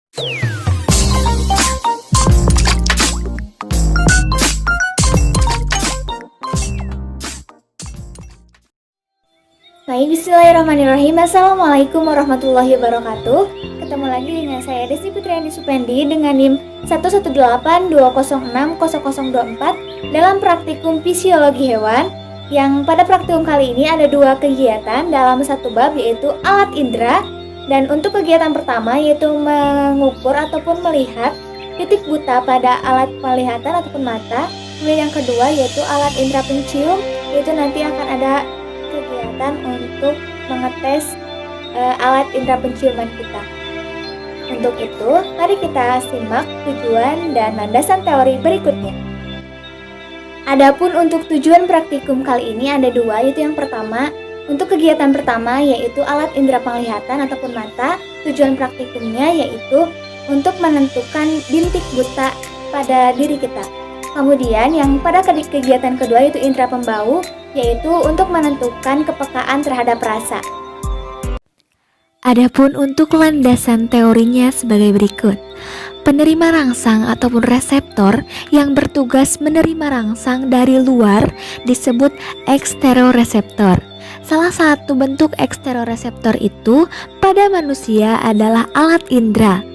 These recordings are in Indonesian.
Baik, bismillahirrahmanirrahim. Assalamualaikum warahmatullahi wabarakatuh. Ketemu lagi dengan saya Desi Putriandi Supendi dengan NIM 11820600024 dalam praktikum fisiologi hewan, yang pada praktikum kali ini ada dua kegiatan dalam satu bab, yaitu alat indera. Dan untuk kegiatan pertama yaitu mengukur ataupun melihat titik buta pada alat penglihatan ataupun mata. Kemudian yang kedua yaitu alat indera pencium, yaitu nanti akan ada kegiatan untuk mengetes alat indera penciuman kita. Untuk itu, mari kita simak tujuan dan landasan teori berikutnya. Adapun untuk tujuan praktikum kali ini ada dua, yaitu yang pertama, untuk kegiatan pertama yaitu alat indera penglihatan ataupun mata. Tujuan praktikumnya yaitu untuk menentukan bintik buta pada diri kita. Kemudian yang pada kegiatan kedua yaitu indera pembau, yaitu untuk menentukan kepekaan terhadap rasa. Adapun untuk landasan teorinya sebagai berikut. Penerima rangsang ataupun reseptor yang bertugas menerima rangsang dari luar disebut eksteroreseptor. Salah satu bentuk eksteroreseptor itu pada manusia adalah alat indera.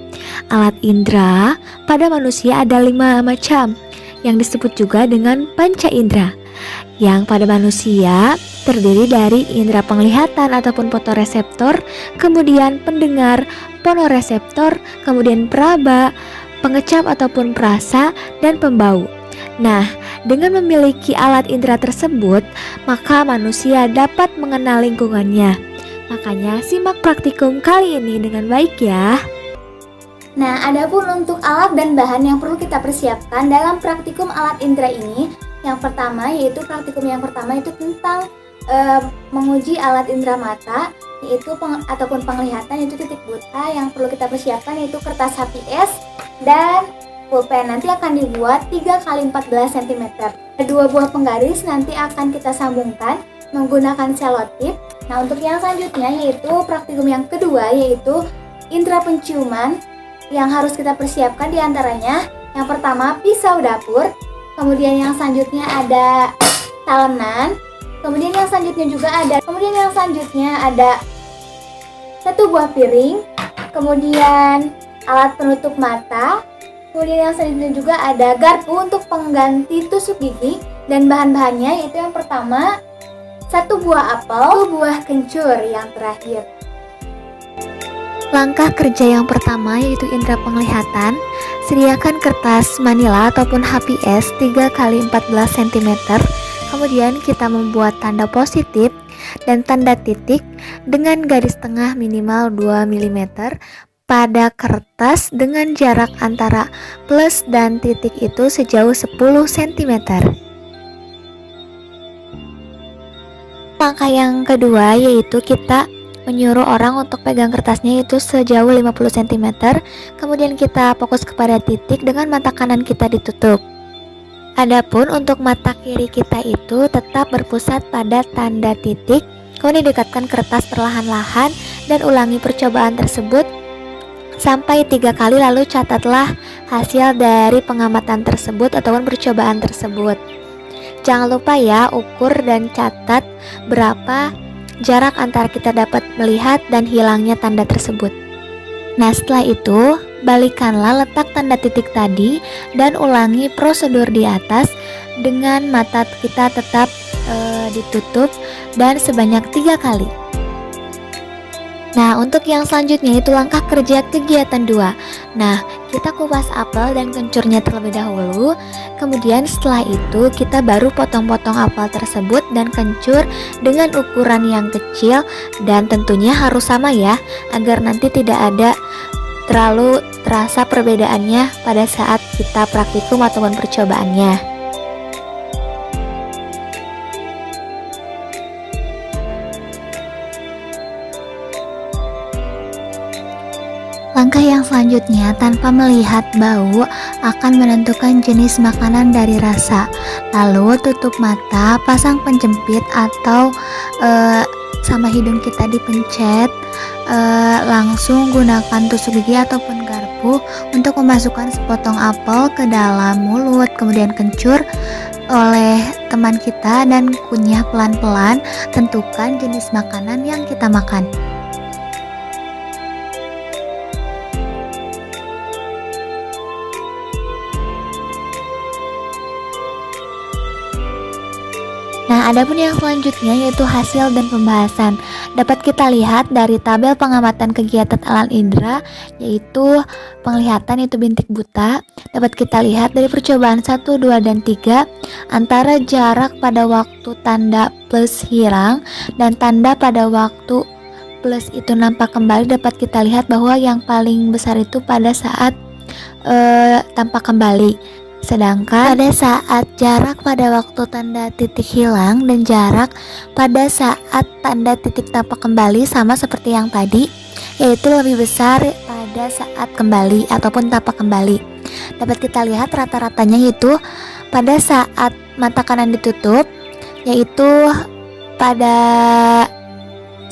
Alat indera pada manusia ada 5 macam, yang disebut juga dengan panca indera, yang pada manusia terdiri dari indera penglihatan ataupun fotoreseptor, kemudian pendengar, fonoreseptor, kemudian peraba, pengecap ataupun perasa, dan pembau. Nah, dengan memiliki alat indera tersebut, maka manusia dapat mengenal lingkungannya. Makanya simak praktikum kali ini dengan baik ya. Nah, adapun untuk alat dan bahan yang perlu kita persiapkan dalam praktikum alat indera ini, yang pertama yaitu praktikum yang pertama itu tentang menguji alat indera mata, yaitu ataupun penglihatan, itu titik buta. Yang perlu kita persiapkan yaitu kertas HPS dan pulpen. Nanti akan dibuat 3 x 14 cm. Dua buah penggaris nanti akan kita sambungkan menggunakan selotip. Nah, untuk yang selanjutnya yaitu praktikum yang kedua yaitu indera penciuman, yang harus kita persiapkan diantaranya yang pertama pisau dapur, kemudian yang selanjutnya ada talenan, kemudian yang selanjutnya ada satu buah piring, kemudian alat penutup mata, kemudian yang selanjutnya juga ada garpu untuk pengganti tusuk gigi, dan bahan-bahannya yaitu yang pertama satu buah apel, 2 buah kencur yang terakhir. Langkah kerja yang pertama yaitu indera penglihatan. Sediakan kertas manila ataupun HPS 3 x 14 cm. Kemudian kita membuat tanda positif dan tanda titik dengan garis tengah minimal 2 mm pada kertas dengan jarak antara plus dan titik itu sejauh 10 cm. Langkah yang kedua yaitu kita menyuruh orang untuk pegang kertasnya itu sejauh 50 cm. Kemudian kita fokus kepada titik dengan mata kanan kita ditutup. Adapun untuk mata kiri kita itu tetap berpusat pada tanda titik. Kemudian dekatkan kertas perlahan-lahan dan ulangi percobaan tersebut sampai 3 kali, lalu catatlah hasil dari pengamatan tersebut ataupun percobaan tersebut. Jangan lupa ya, ukur dan catat berapa jarak antara kita dapat melihat dan hilangnya tanda tersebut. Nah, setelah itu balikanlah letak tanda titik tadi dan ulangi prosedur di atas dengan mata kita tetap ditutup dan sebanyak 3 kali. Nah, untuk yang selanjutnya itu langkah kerja kegiatan 2. Nah, kita kupas apel dan kencurnya terlebih dahulu. Kemudian setelah itu kita baru potong-potong apel tersebut dan kencur dengan ukuran yang kecil, dan tentunya harus sama ya, agar nanti tidak ada terlalu terasa perbedaannya pada saat kita praktikum ataupun percobaannya. Langkah yang selanjutnya, tanpa melihat bau, akan menentukan jenis makanan dari rasa. Lalu tutup mata, pasang penjepit atau sama hidung kita dipencet. langsung gunakan tusuk gigi ataupun garpu untuk memasukkan sepotong apel ke dalam mulut, kemudian kencur oleh teman kita dan kunyah pelan-pelan. Tentukan jenis makanan yang kita makan. Nah, adapun yang selanjutnya yaitu hasil dan pembahasan. Dapat kita lihat dari tabel pengamatan kegiatan alat indera, yaitu penglihatan itu bintik buta. Dapat kita lihat dari percobaan 1, 2, dan 3 antara jarak pada waktu tanda plus hilang dan tanda pada waktu plus itu nampak kembali. Dapat kita lihat bahwa yang paling besar itu pada saat tampak kembali. Sedangkan pada saat jarak pada waktu tanda titik hilang dan jarak pada saat tanda titik tampak kembali sama seperti yang tadi, yaitu lebih besar pada saat kembali ataupun tampak kembali. Dapat kita lihat rata-ratanya yaitu pada saat mata kanan ditutup, yaitu pada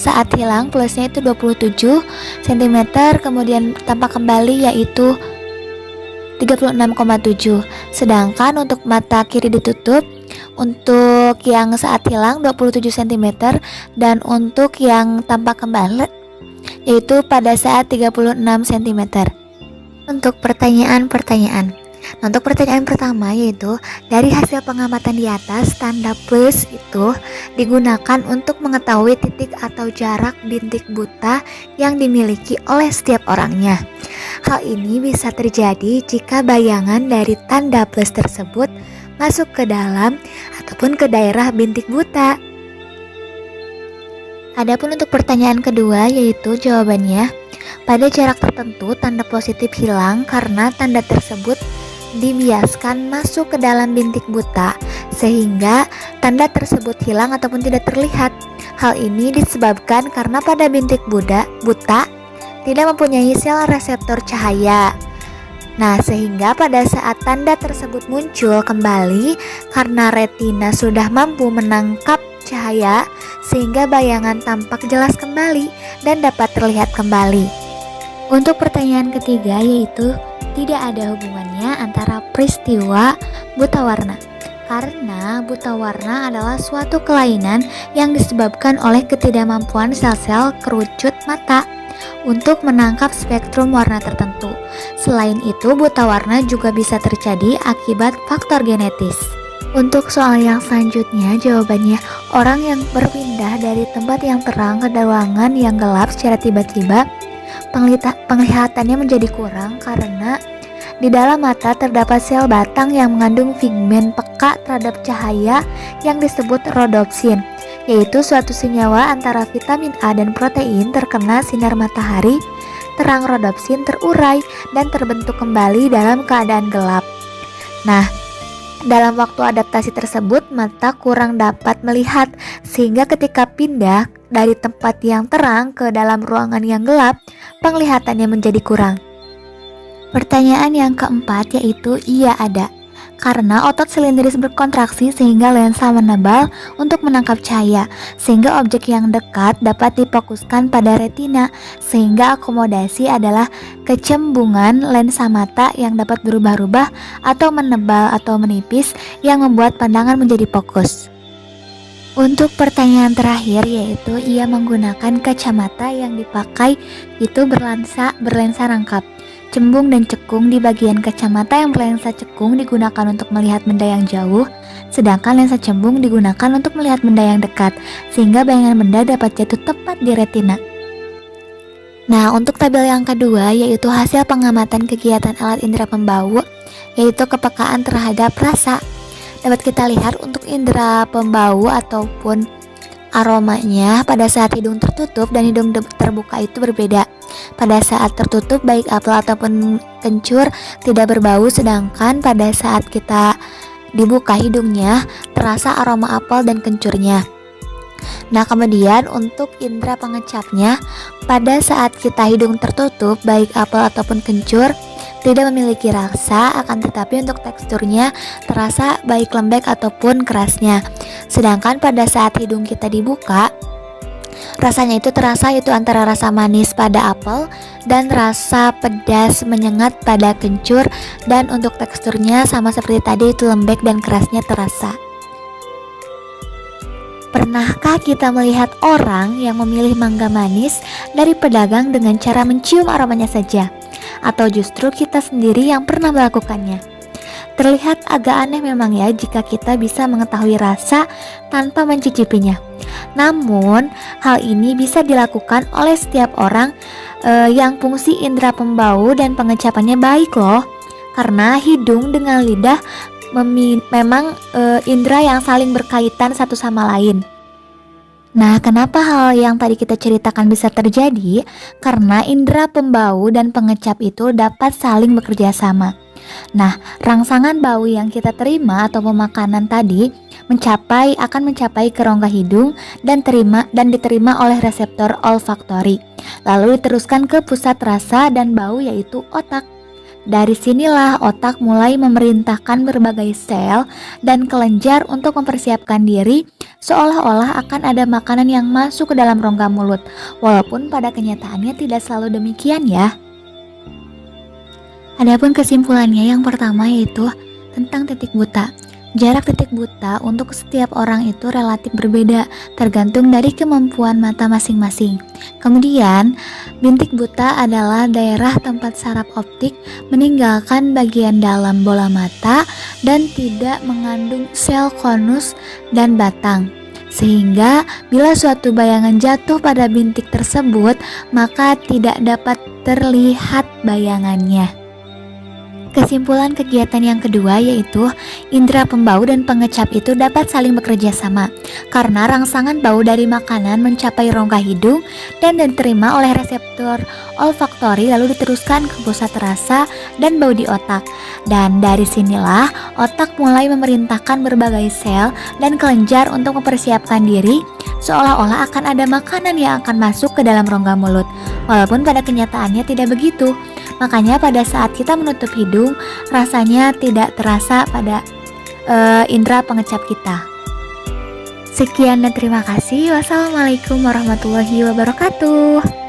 saat hilang plusnya itu 27 cm, kemudian tampak kembali yaitu 36,7. Sedangkan untuk mata kiri ditutup, untuk yang saat hilang 27 cm dan untuk yang tampak kembali yaitu pada saat 36 cm. Untuk pertanyaan-pertanyaan. Untuk pertanyaan pertama yaitu dari hasil pengamatan di atas, tanda plus itu digunakan untuk mengetahui titik atau jarak bintik buta yang dimiliki oleh setiap orangnya. Hal ini bisa terjadi jika bayangan dari tanda plus tersebut masuk ke dalam ataupun ke daerah bintik buta. Adapun untuk pertanyaan kedua yaitu jawabannya, pada jarak tertentu tanda positif hilang karena tanda tersebut dibiaskan masuk ke dalam bintik buta sehingga tanda tersebut hilang ataupun tidak terlihat. Hal ini disebabkan karena pada bintik buta tidak mempunyai sel reseptor cahaya. Nah, sehingga pada saat tanda tersebut muncul kembali karena retina sudah mampu menangkap cahaya sehingga bayangan tampak jelas kembali dan dapat terlihat kembali. Untuk pertanyaan ketiga yaitu tidak ada hubungannya antara peristiwa buta warna. Karena buta warna adalah suatu kelainan yang disebabkan oleh ketidakmampuan sel-sel kerucut mata untuk menangkap spektrum warna tertentu. Selain itu, buta warna juga bisa terjadi akibat faktor genetis. Untuk soal yang selanjutnya, jawabannya orang yang berpindah dari tempat yang terang ke ruangan yang gelap secara tiba-tiba, penglihatannya menjadi kurang karena di dalam mata terdapat sel batang yang mengandung pigmen peka terhadap cahaya yang disebut rhodopsin, yaitu suatu senyawa antara vitamin A dan protein terkena sinar matahari. Terang rhodopsin terurai dan terbentuk kembali dalam keadaan gelap. Nah, dalam waktu adaptasi tersebut mata kurang dapat melihat sehingga ketika pindah dari tempat yang terang ke dalam ruangan yang gelap, penglihatannya menjadi kurang. Pertanyaan yang keempat yaitu iya ada. Karena otot silindris berkontraksi sehingga lensa menebal untuk menangkap cahaya, sehingga objek yang dekat dapat difokuskan pada retina, sehingga akomodasi adalah kecembungan lensa mata yang dapat berubah-ubah atau menebal atau menipis yang membuat pandangan menjadi fokus. Untuk pertanyaan terakhir yaitu ia menggunakan kacamata yang dipakai itu berlensa rangkap. Cembung dan cekung di bagian kacamata yang berlensa cekung digunakan untuk melihat benda yang jauh, sedangkan lensa cembung digunakan untuk melihat benda yang dekat, sehingga bayangan benda dapat jatuh tepat di retina. Nah, untuk tabel yang kedua yaitu hasil pengamatan kegiatan alat indera pembau, yaitu kepekaan terhadap rasa. Dapat kita lihat untuk indera pembau ataupun aromanya pada saat hidung tertutup dan hidung terbuka itu berbeda. Pada saat tertutup baik apel ataupun kencur tidak berbau, sedangkan pada saat kita dibuka hidungnya terasa aroma apel dan kencurnya. Nah, kemudian untuk indera pengecapnya pada saat kita hidung tertutup baik apel ataupun kencur tidak memiliki rasa, akan tetapi untuk teksturnya terasa baik lembek ataupun kerasnya. Sedangkan pada saat hidung kita dibuka Rasanya itu terasa itu antara rasa manis pada apel dan rasa pedas menyengat pada kencur, dan untuk teksturnya sama seperti tadi, itu lembek dan kerasnya terasa. Pernahkah kita melihat orang yang memilih mangga manis dari pedagang dengan cara mencium aromanya saja? Atau justru kita sendiri yang pernah melakukannya? Terlihat agak aneh memang ya jika kita bisa mengetahui rasa tanpa mencicipinya. Namun, hal ini bisa dilakukan oleh setiap orang yang fungsi indera pembau dan pengecapannya baik loh. Karena hidung dengan lidah memang indera yang saling berkaitan satu sama lain. Nah, kenapa hal yang tadi kita ceritakan bisa terjadi? Karena indera pembau dan pengecap itu dapat saling bekerja sama. Nah, rangsangan bau yang kita terima atau makanan tadi akan mencapai ke rongga hidung dan diterima oleh reseptor olfaktori. Lalu diteruskan ke pusat rasa dan bau, yaitu otak. Dari sinilah otak mulai memerintahkan berbagai sel dan kelenjar untuk mempersiapkan diri seolah-olah akan ada makanan yang masuk ke dalam rongga mulut. Walaupun pada kenyataannya tidak selalu demikian ya. Adapun kesimpulannya yang pertama yaitu tentang titik buta. Jarak titik buta untuk setiap orang itu relatif berbeda, tergantung dari kemampuan mata masing-masing. Kemudian, bintik buta adalah daerah tempat saraf optik meninggalkan bagian dalam bola mata dan tidak mengandung sel konus dan batang. Sehingga bila suatu bayangan jatuh pada bintik tersebut, maka tidak dapat terlihat bayangannya. Kesimpulan kegiatan yang kedua yaitu indera pembau dan pengecap itu dapat saling bekerja sama karena rangsangan bau dari makanan mencapai rongga hidung dan diterima oleh reseptor olfaktori, lalu diteruskan ke pusat rasa dan bau di otak. Dan dari sinilah otak mulai memerintahkan berbagai sel dan kelenjar untuk mempersiapkan diri seolah-olah akan ada makanan yang akan masuk ke dalam rongga mulut. Walaupun pada kenyataannya tidak begitu. Makanya pada saat kita menutup hidung, rasanya tidak terasa pada indera pengecap kita. Sekian dan terima kasih. Wassalamualaikum warahmatullahi wabarakatuh.